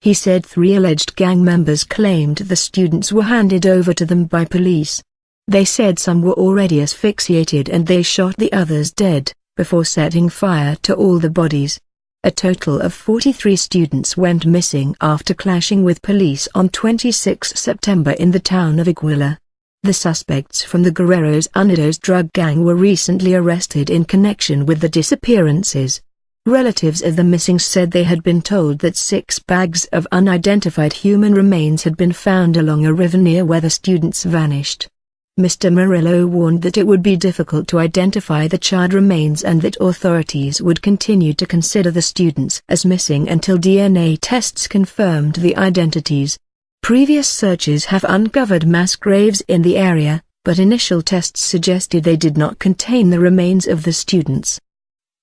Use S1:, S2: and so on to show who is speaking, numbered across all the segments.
S1: He said 3 alleged gang members claimed the students were handed over to them by police. They said some were already asphyxiated and they shot the others dead, before setting fire to all the bodies. A total of 43 students went missing after clashing with police on 26 September in the town of Iguala. The suspects from the Guerreros Unidos drug gang were recently arrested in connection with the disappearances. Relatives of the missing said they had been told that 6 bags of unidentified human remains had been found along a river near where the students vanished. Mr. Murillo warned that it would be difficult to identify the charred remains and that authorities would continue to consider the students as missing until DNA tests confirmed the identities. Previous searches have uncovered mass graves in the area, but initial tests suggested they did not contain the remains of the students.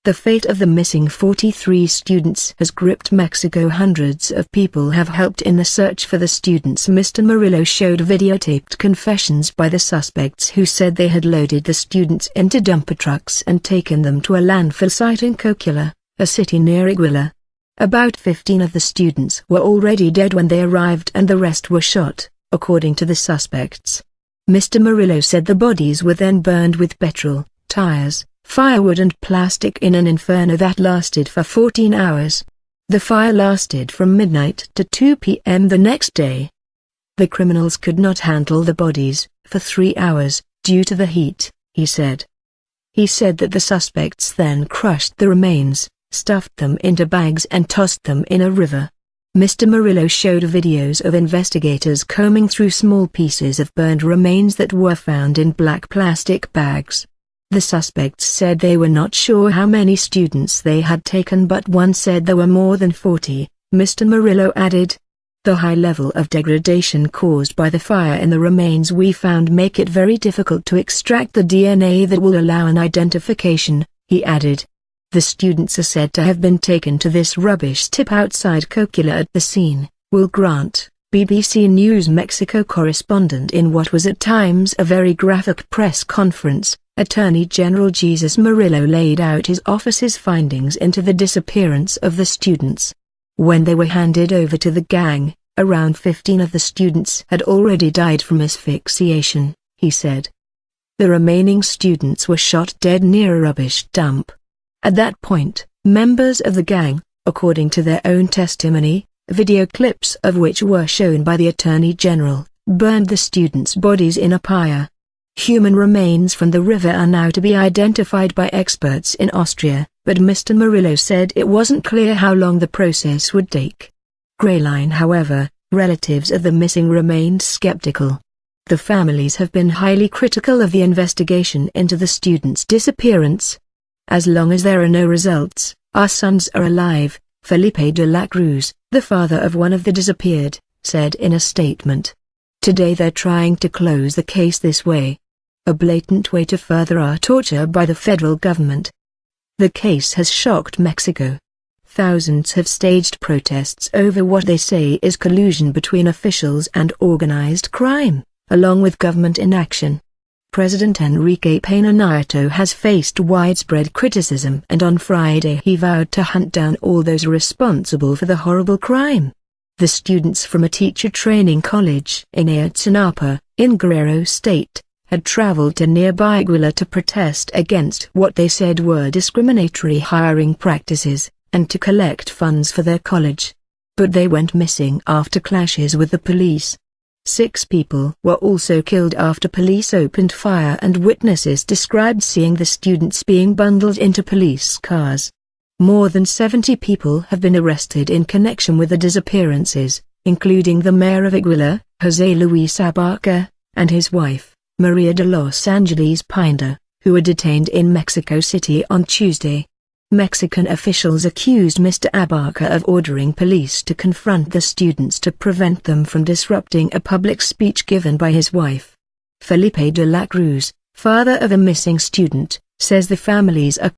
S1: The fate of the missing 43 students has gripped Mexico. Hundreds of people have helped in the search for the students. Mr. Murillo showed videotaped confessions by the suspects who said they had loaded the students into dumper trucks and taken them to a landfill site in Coquila, a city near Iguala. About 15 of the students were already dead when they arrived and the rest were shot, according to the suspects. Mr. Murillo said the bodies were then burned with petrol, tires, firewood and plastic in an inferno that lasted for 14 hours. The fire lasted from midnight to 2 p.m. the next day. The criminals could not handle the bodies for 3 hours, due to the heat, he said. He said that the suspects then crushed the remains, stuffed them into bags and tossed them in a river. Mr. Murillo showed videos of investigators combing through small pieces of burned remains that were found in black plastic bags. The suspects said they were not sure how many students they had taken, but one said there were more than 40. Mr. Murillo added, "The high level of degradation caused by the fire in the remains we found make it very difficult to extract the DNA that will allow an identification," he added. The students are said to have been taken to this rubbish tip outside Coquila at the scene. Will Grant, BBC News Mexico correspondent. In what was at times a very graphic press conference, Attorney General Jesus Murillo laid out his office's findings into the disappearance of the students. When they were handed over to the gang, around 15 of the students had already died from asphyxiation, he said. The remaining students were shot dead near a rubbish dump. At that point, members of the gang, according to their own testimony, video clips of which were shown by the Attorney General, burned the students' bodies in a pyre. Human remains from the river are now to be identified by experts in Austria, but Mr. Murillo said it wasn't clear how long the process would take. Greyline, however, relatives of the missing remained skeptical. The families have been highly critical of the investigation into the students' disappearance. "As long as there are no results, our sons are alive," Felipe de la Cruz, the father of one of the disappeared, said in a statement. "Today they're trying to close the case this way. A blatant way to further our torture by the federal government." The case has shocked Mexico. Thousands have staged protests over what they say is collusion between officials and organized crime, along with government inaction. President Enrique Peña Nieto has faced widespread criticism, and on Friday he vowed to hunt down all those responsible for the horrible crime. The students from a teacher training college in Ayotzinapa, in Guerrero State, had traveled to nearby Iguala to protest against what they said were discriminatory hiring practices, and to collect funds for their college. But they went missing after clashes with the police. 6 people were also killed after police opened fire, and witnesses described seeing the students being bundled into police cars. More than 70 people have been arrested in connection with the disappearances, including the mayor of Iguala, José Luis Abarca, and his wife, Maria de Los Angeles Pineda, who were detained in Mexico City on Tuesday. Mexican officials accused Mr. Abarca of ordering police to confront the students to prevent them from disrupting a public speech given by his wife. Felipe de la Cruz, father of a missing student, says the families are